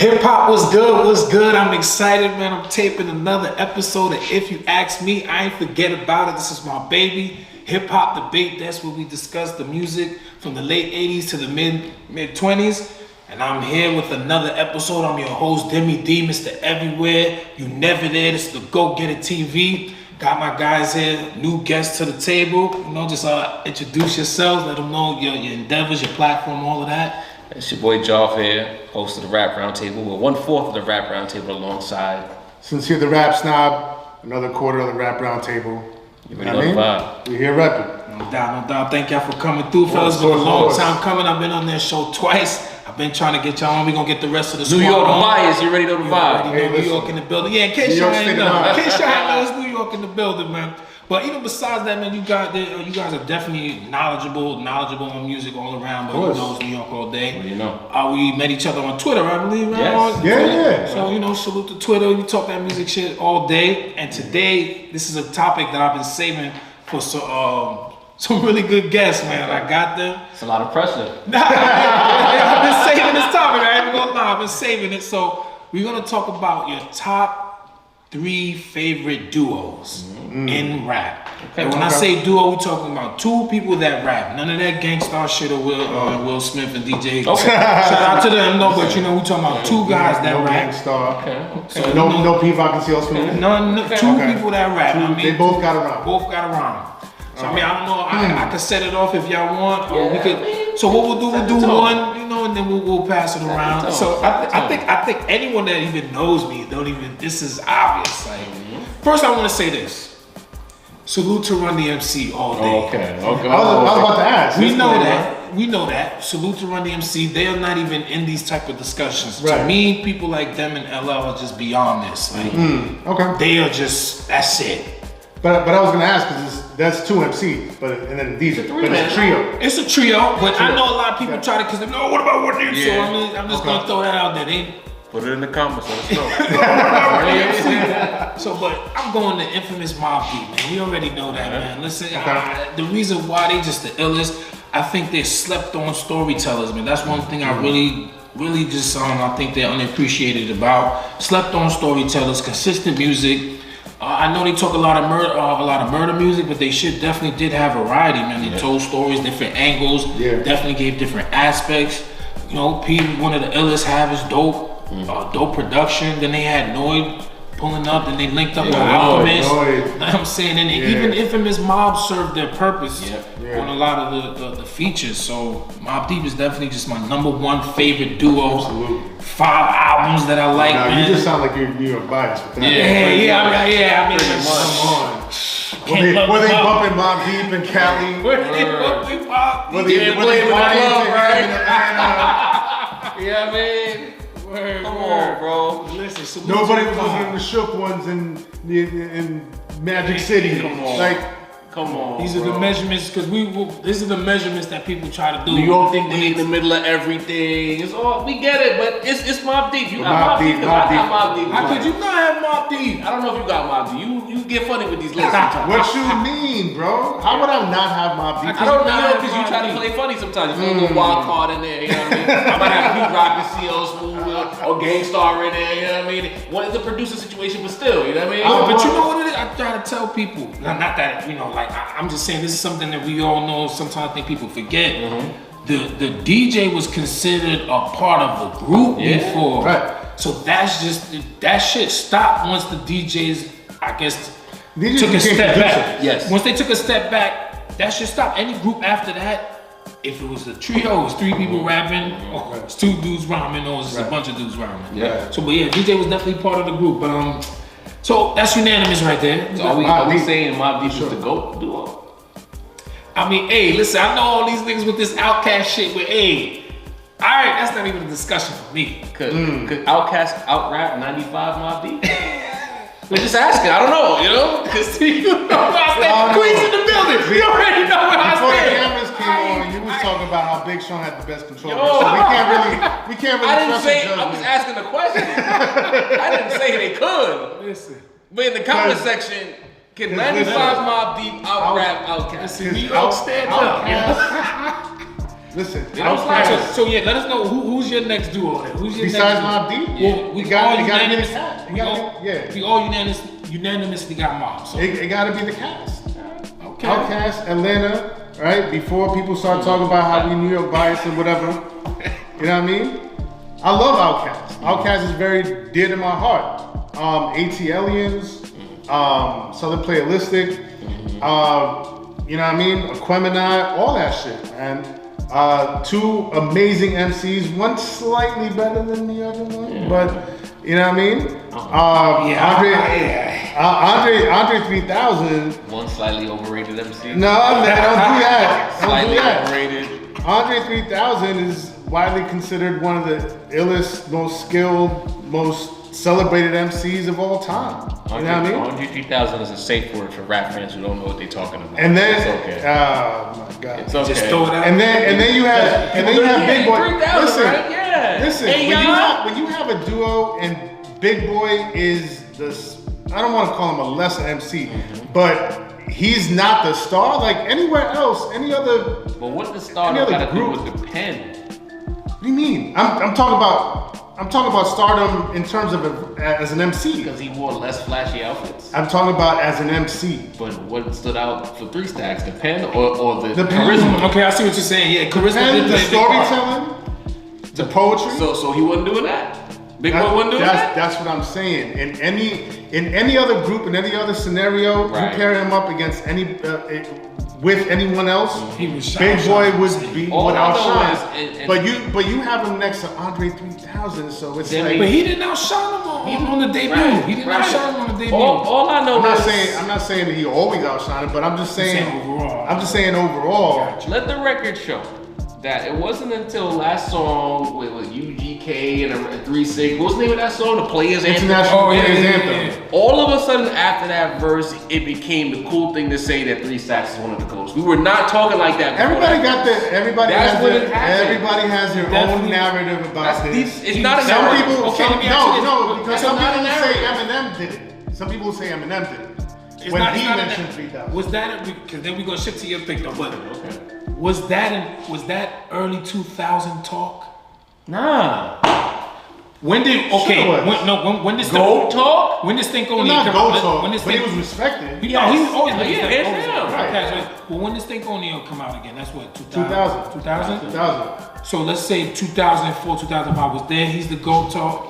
Hip hop was good, was good. I'm excited, man. I'm taping another episode of If You Ask Me. I ain't forget about it. This is my baby. Hip hop debate. That's where we discuss the music from the late 80s to the mid 20s. And I'm here with another episode. I'm your host, Deme D, Mr. Everywhere. You never there. This is DagogetaTv. Got my guys here, new guests to the table. You know, just introduce yourselves, let them know your endeavors, your platform, all of that. It's your boy Jarv here, host of the Rap Roundtable. We're 1/4 of the Rap Roundtable alongside. Sincere the Rap Snob, another quarter of the Rap Roundtable. You ready to know the vibe? We're here repping. No doubt. Thank y'all for coming through, fellas. It's been a long time coming. I've been on their show twice. I've been trying to get y'all on. We're going to get the rest of the squad New York on. bias, you ready to know the vibe? Hey, New York in the building. Yeah, in case y'all ain't know. It's New York in the building, man. But even besides that, man, you guys are definitely knowledgeable on music all around. But you know, it's New York all day. Well, you know. We met each other on Twitter, I believe. Right? Yes. Yeah. So, you know, salute to Twitter. We talk that music shit all day. And today, this is a topic that I've been saving for some really good guests, man. I got them. It's a lot of pressure. I've been saving this topic. I ain't gonna lie. I've been saving it. So we're gonna talk about your top 3 favorite duos in rap. And when I say duo, we're talking about 2 people that rap. None of that gangsta shit or Will Smith and DJ. Okay. Shout out to them, no, but you know, we're talking about 2 guys that no rap. Gangstar. Okay. So no P-Rock and CL Smooth. No, 2 people that rap. I mean, they both got around. Both got around. So I mean, I don't know. I can set it off if y'all want, or we could. So what we'll do one, you know, and then we'll pass it around. So I think anyone that even knows me don't even. This is obvious. Like, first I want to say this. Salute to Run DMC all day. Okay. I was about to ask. We know that. Salute to Run DMC. They are not even in these type of discussions. Right. To me, people like them and LL are just beyond this. Like, okay. They are just. That's it. But I was gonna ask because that's 2 MCs, and then DJ, but it's a trio. It's a trio, but I know a lot of people try to, because they know, what about Run DMC? Yeah. So I'm just gonna throw that out there. They Put it in the comments, let us know. So, but I'm going to infamous Mob Deep, man. We already know that, man. Listen, the reason why they just the illest, I think they're slept on storytellers, man. That's one thing I really just I think they're unappreciated about. Slept on storytellers, consistent music. I know they talk a lot of murder music, but they definitely did have variety, man. They told stories, different angles, definitely gave different aspects. You know, P, one of the illest have is dope production. Then they had Noid pulling up, then they linked up with Alchemist. You know what I'm saying? And even Infamous Mob served their purpose on a lot of the features. So Mob Deep is definitely just my #1 favorite duo. Absolutely. 5 albums that I like, man. You just sound like you're biased with that. I mean, come on. Were they bumping Mob Deep in Cali? Were they bumping Mob Deep? Were they playing with the right? Yeah, man. Come on, bro. Listen, nobody was listening to the Shook ones in Magic City. Come on. These are the measurements, because these are the measurements that people try to do. New York think they in the middle of everything. It's all, we get it, but it's Mob Deep. You got Mob Deep. I got Mob Deep. How could you not have Mob Deep? I don't know if you got Mob Deep. You get funny with these lists sometimes. What you mean, bro? How would I not have Mob Deep? I don't know, because you try to play funny sometimes. You throw a little wild card in there, you know what I mean? I might have P-Rock and CL Smooth or Gangstar in there, you know what I mean? What is the producer situation, but still, you know what I mean? But you know what it is? I try to tell people, not that, you know, like, I'm just saying this is something that we all know, sometimes I think people forget. The DJ was considered a part of the group before. Right. So that shit stopped once the DJs, I guess, DJs took a step back. Yes. Once they took a step back, that shit stopped. Any group after that, if it was a trio, it was 3 people rapping, or it's 2 dudes rhyming, or it's a bunch of dudes rhyming. Yeah. So, but yeah, DJ was definitely part of the group. But so that's unanimous right there. So are we saying Mob Deep is the GOAT duo? I mean, hey, listen, I know all these niggas with this Outkast shit with alright, that's not even a discussion for me. Could Outkast out-rap 95 Mob Deep? We're just asking, I don't know, you know? Because you know where I stand. Queen's in the building. You already know where I Before stand. the cameras came on, you was talking about how Big Sean had the best control. So we can't really I didn't trust say, the I was judgment. asking a question. I didn't say they could. Listen. But in the comment section, can 95 Mob Deep out-rap Outkast? New York stand up. Listen, They don't slack us. So yeah, let us know who's your next duo then. Who's your besides next duo? Mobb D? Well, we It gotta be the unanimous. cast. We all unanimously got Mobb. So. It gotta be the cast. Okay. Outkast, Atlanta, right? Before people start talking about how we New York biased and whatever. You know what I mean? I love Outkast. Outkast is very dear to my heart. ATLians, Southern Playalistic, you know what I mean? Aquemini, all that shit, man. Two amazing MCs, one slightly better than the other one, but you know what I mean? Andre 3000. One slightly overrated MC. No, man, don't do that. Slightly overrated. Andre 3000 is widely considered one of the illest, most skilled, most celebrated MCs of all time. You know what I mean? Andre 3000 is a safe word for rap fans who don't know what they're talking about. And then, it's okay. Oh my God! It's okay. Just throw it out. And then you have Big Boy. 3000, Listen, right? Yeah. listen. Hey, When you have a duo and Big Boy is I don't want to call him a lesser MC, but he's not the star. Like anywhere else, any other. But what does star got to do with the pen? What do you mean? I'm talking about stardom in terms of as an MC. Because he wore less flashy outfits. I'm talking about as an MC. But what stood out for 3 Stacks? The pen or the charisma? Okay, I see what you're saying. Yeah, charisma. And the storytelling, the poetry. So he wasn't doing that. Big Boy wasn't doing that. That's what I'm saying. In any other group, in any other scenario, Right. you pair him up against with anyone else, He was Big Boy would be All I without know shine. is- But you have him next to Andre 3000, so it's Then like. But he didn't outshine him on the debut. Right, He didn't right. outshine him on the debut. All I know I'm not saying that he always outshined him, but I'm just saying overall. I'm just saying overall. let the record show that it wasn't until last song with UGK and a 3-6. What's the name of that song? The Players Anthem. International Players yeah. Anthem. All of a sudden, after that verse, it became the cool thing to say that 3 Stacks is one of the coolest. We were not talking like that before. Everybody That's has when their, it happened. everybody has their Definitely. own narrative about this. It's not a Some narrative. people, Okay, let me no, ask you no, this. because That's some not a people say narrative. Eminem did it. Some people say Eminem did it. It's When not- he it's not mentioned a- 3000. Was that because then we gonna shift to your pick though? But was that early 2000 talk? Nah. When did Sure it was. when this Gold talk? when this thing Well, only not come gold out? talk, When this but he thing was respected. he always Yeah, been yeah, respected. hands down. Right. But when this thing only come out again, that's what 2000. 2000. 2000. So let's say 2004, 2005 was there. He's the GOAT talk.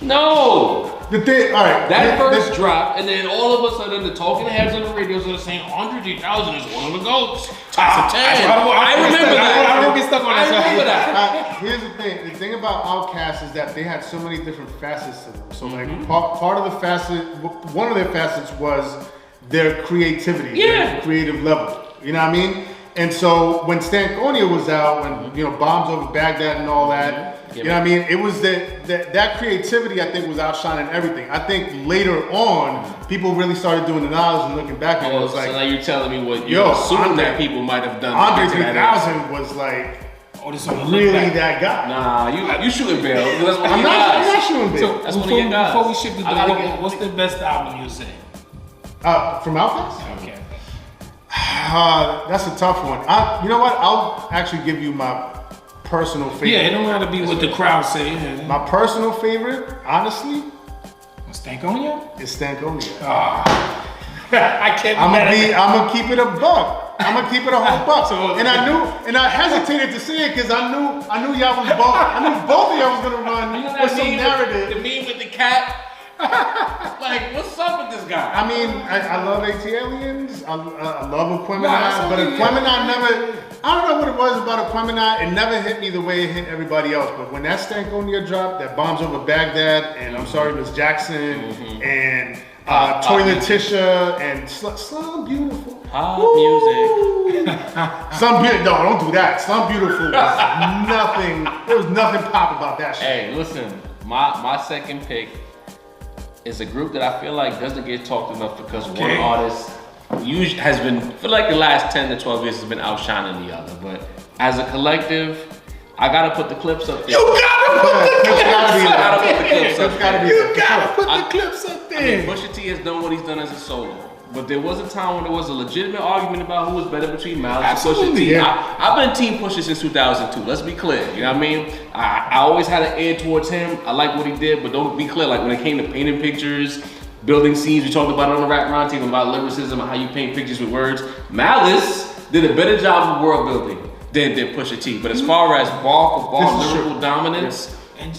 No. The thing, all right. That this- first drop, and then all of a sudden the talking heads on the radios are saying Andre 3000 is one of the GOATs. Top 10. I remember that. I don't get stuck on that. I remember that. Here's the thing. The thing about Outkast is that they had so many different facets to them. So like Mm-hmm. part of the facet, one of their facets was their creativity, their creative level. You know what I mean? And so when Stankonia was out, when Bombs Over Baghdad and all that, you know what I mean? It was that creativity I think was outshining everything. I think later on, people really started doing the knowledge and looking back and it was So like, now you're telling me what you assume that people might have done. Andre to get to that answer. 3000 was like This on the really look back. that guy. Nah, you shooting bail. That's what I'm he not does. shooting So big. That's one of your guys. before we shift to I gotta the get- what's the best album you say? From Outkast? Okay. That's a tough one. You know what? I'll actually give you my personal favorite. Yeah, it don't have to be what the crowd say. Yeah. My personal favorite, honestly, Stankonia? is Stankonia. I can't. I'm gonna keep it a buck. I'm gonna keep it a whole buck. And I hesitated to say it because I knew y'all was both. I knew both of y'all was gonna run with some narrative. The meme with the cat. Like, what's up with this guy? I mean, I love ATLians. I love Aquemini, Nah, but so Aquemini never. I don't know what it was about Aquemini. It never hit me the way it hit everybody else. But when that Stankonia dropped, that Bombs Over Baghdad, and I'm sorry, Miss Jackson, and Toy Letitia, and Slum Beautiful. Pop music. Slum Beautiful. No, don't do that. Slum Beautiful was nothing. There was nothing pop about that shit. Hey, listen, my second pick is a group that I feel like doesn't get talked enough because one artist usually has been, for like the last 10 to 12 years, has been outshining the other. But as a collective, I gotta put the clips up there. You gotta put the clips I gotta put the clips It's up gotta there. be You gotta put the clips up I mean, there. Pusha T has done what he's done as a solo. But there was a time when there was a legitimate argument about who was better between Malice and Pusha Absolutely. T. Yeah. I've been Team Pusha since 2002. Let's be clear. You know what I mean? I always had an ear towards him. I like what he did, but don't be clear. Like when it came to painting pictures, building scenes, we talked about it on the Rap Roundtable about lyricism and how you paint pictures with words. Malice did a better job of world building than Pusha T. But as far as bar for bar lyrical dominance,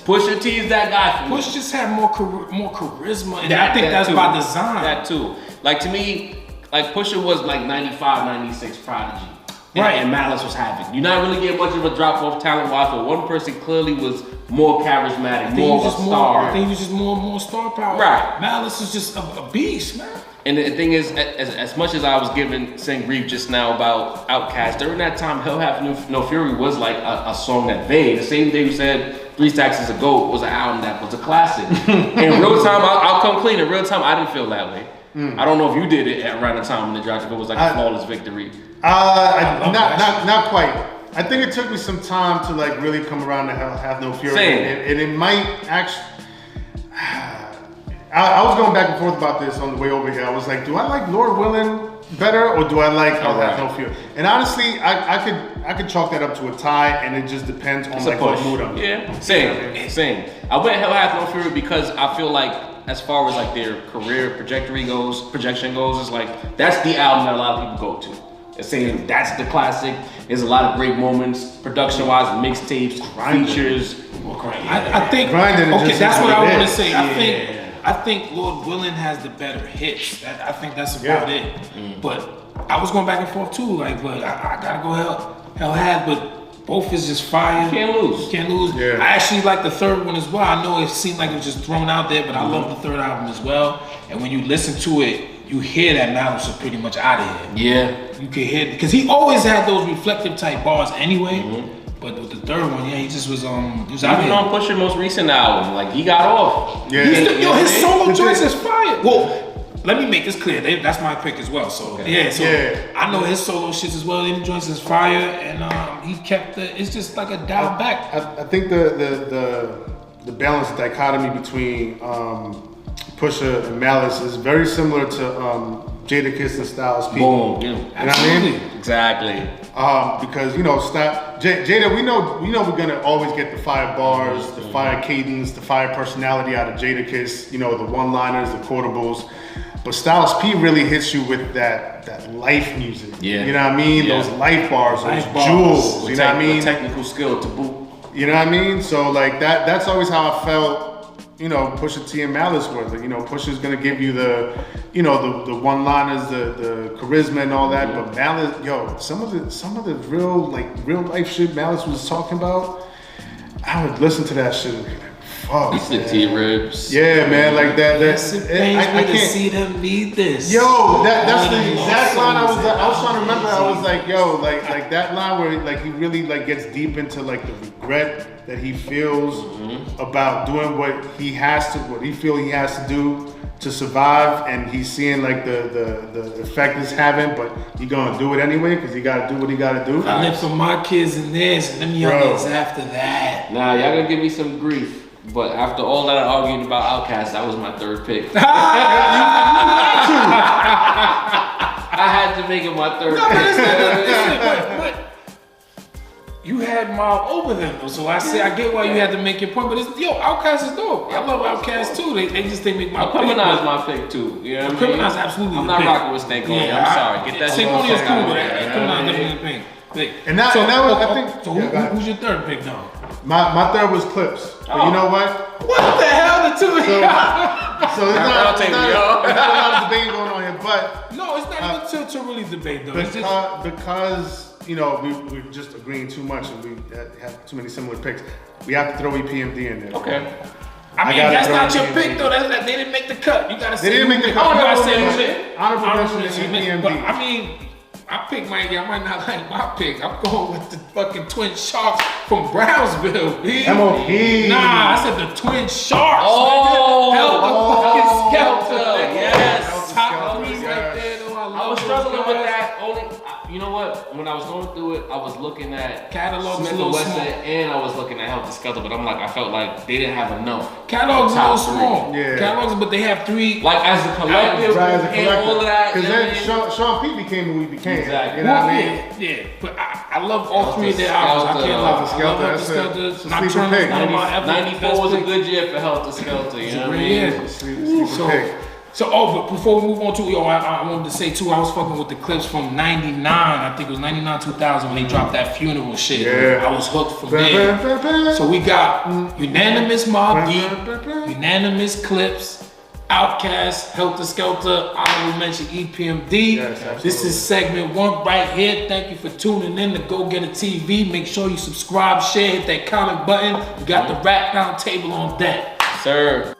Pusha T is that guy for me. Push just had more charisma, and I think that's by design. That too. Like to me, like Pusha was like 95, 96 Prodigy. Right. And Malice was Havoc. You're not really getting much of a drop off talent wise, but one person clearly was more charismatic, more of a star. I think he was just more star power. Right. Malice is just a beast, man. And the thing is, as much as I was saying grief just now about Outkast, during that time, Hell Hath No Fury was like a song that the same day we said 3 Stacks is a GOAT was an album that was a classic. In real time, I'll come clean. In real time, I didn't feel that way. I don't know if you did it around the time when the dropped. It was like a flawless victory. Not quite. I think it took me some time to like really come around to Have No Fury, and it might actually. I was going back and forth about this on the way over here. I was like, do I like Lord Willin better, or do I like Have No Fury? And honestly, I could chalk that up to a tie, and it just depends on like what mood I'm in. Yeah, same. I went Hell Hath No Fury because I feel like as far as like their career projection goes, it's like that's the album that a lot of people go to. It's saying that's the classic. There's a lot of great moments, production-wise, mixtapes, features. I think. Okay, that's what I want to say. I think Lord Willin has the better hits. I think that's about it. But I was going back and forth too. Like, but I gotta go Hell Hath, but both is just fire. You can't lose. Yeah. I actually like the third one as well. I know it seemed like it was just thrown out there, but I love the third album as well. And when you listen to it, you hear that Malice is pretty much out of here. Yeah. You can hear, because he always had those reflective type bars anyway. But with the third one, he just was he was out Even on Pusha's most recent album, like he got off. Yeah. His solo joints is fire. Well, let me make this clear. That's my pick as well. So I know his solo shits as well. Them joints is fire, and he kept it's just like a dial back. I think the balance dichotomy between Pusha and Malice is very similar to Jadakiss and Styles P. Boom. You know what I mean? Exactly. Because Jada, we know we're gonna always get the fire bars, the fire cadence, the fire personality out of Jadakiss. You know, the one-liners, the quotables. But Styles P really hits you with that life music. Yeah. You know what I mean? Yeah. Those life bars, those jewels. You know what I mean? Technical skill to boot. You know what I mean? So like that's always how I felt. You know, Pusha T and Malice were. You know, Pusha's gonna give you the one-liners, the charisma and all that. But Malice, some of the real life shit Malice was talking about, I would listen to that shit and be like, fuck. It's the T-Ribs. Yeah, man, like that. I can't see them need this. Yo, that's the exact line I was trying to remember. I was like, yo, like that line where like he really like gets deep into like the regret that he feels about doing what he feels he has to do to survive, and he's seeing like the effect it's having, but he gonna do it anyway because he gotta do what he gotta do. I live for my kids and this, and them youngins after that. Nah, y'all gonna give me some grief. But after all that I argued about Outkast, that was my third pick. I had to make it my third pick. But you had Mob over them though, so I get why you had to make your point. But Outkast is dope. I love Outkast too. They just make my pick. Criminalize my pick too. You know what I mean? Criminalize absolutely. I'm not rocking with Stankonia. I'm sorry. Get that shit. Stankonia is cool, but Criminalize definitely the pick. And that was, I think. So who's your third pick now? My third was Clips. But you know what? What the hell, the two of y'all? So it's not a lot of debate going on here, but no, it's not even to really debate though. Because we're just agreeing too much and we have too many similar picks. We have to throw EPMD in there. Okay. I mean, that's not your pick though. They didn't make the cut. You gotta say. They didn't make the cut. You gotta say who's it. Honorable mention EPMD. But I mean, I might not like my pick. I'm going with the fucking Twin Sharks from Brownsville, B. M.O.P. Nah, I said the Twin Sharks. Oh, Help the fucking Skelter. Yes. Top three right there, though. I was struggling with that. you know what? When I was going through it, I was looking at Catalog's Smith a little and Wesson, small. and I was looking at Helter Skelter, but I'm like, I felt like they didn't have enough. Catalog's a Top little three. small. Yeah. Catalogs, but they have 3. Like as a collective, Right, as a and all of that. Because you know then what I mean? Sean P became who he became. Exactly. You know what I mean? Yeah. But I love all 3 of their albums. I can't Helter love Skelter, I love that's Helter it. Skelter. It's a sleeper Nocturnal, pick. one of my ever 94 best was a picks. good year for Helter Skelter, you know what I mean? Yeah. Sleeper pick. So, but before we move on to, I wanted to say too, I was fucking with the clips from 99, I think it was 99, 2000 when they dropped that funeral shit. Yeah. I was hooked from there. So we got Unanimous Mob Deep, Unanimous Clips, Outkast, Helter Skelter, honorable mention EPMD. Yes, absolutely. This is segment 1 right here. Thank you for tuning in to DagogetaTV. Make sure you subscribe, share, hit that comment button. We got the rap round table on deck. Sir.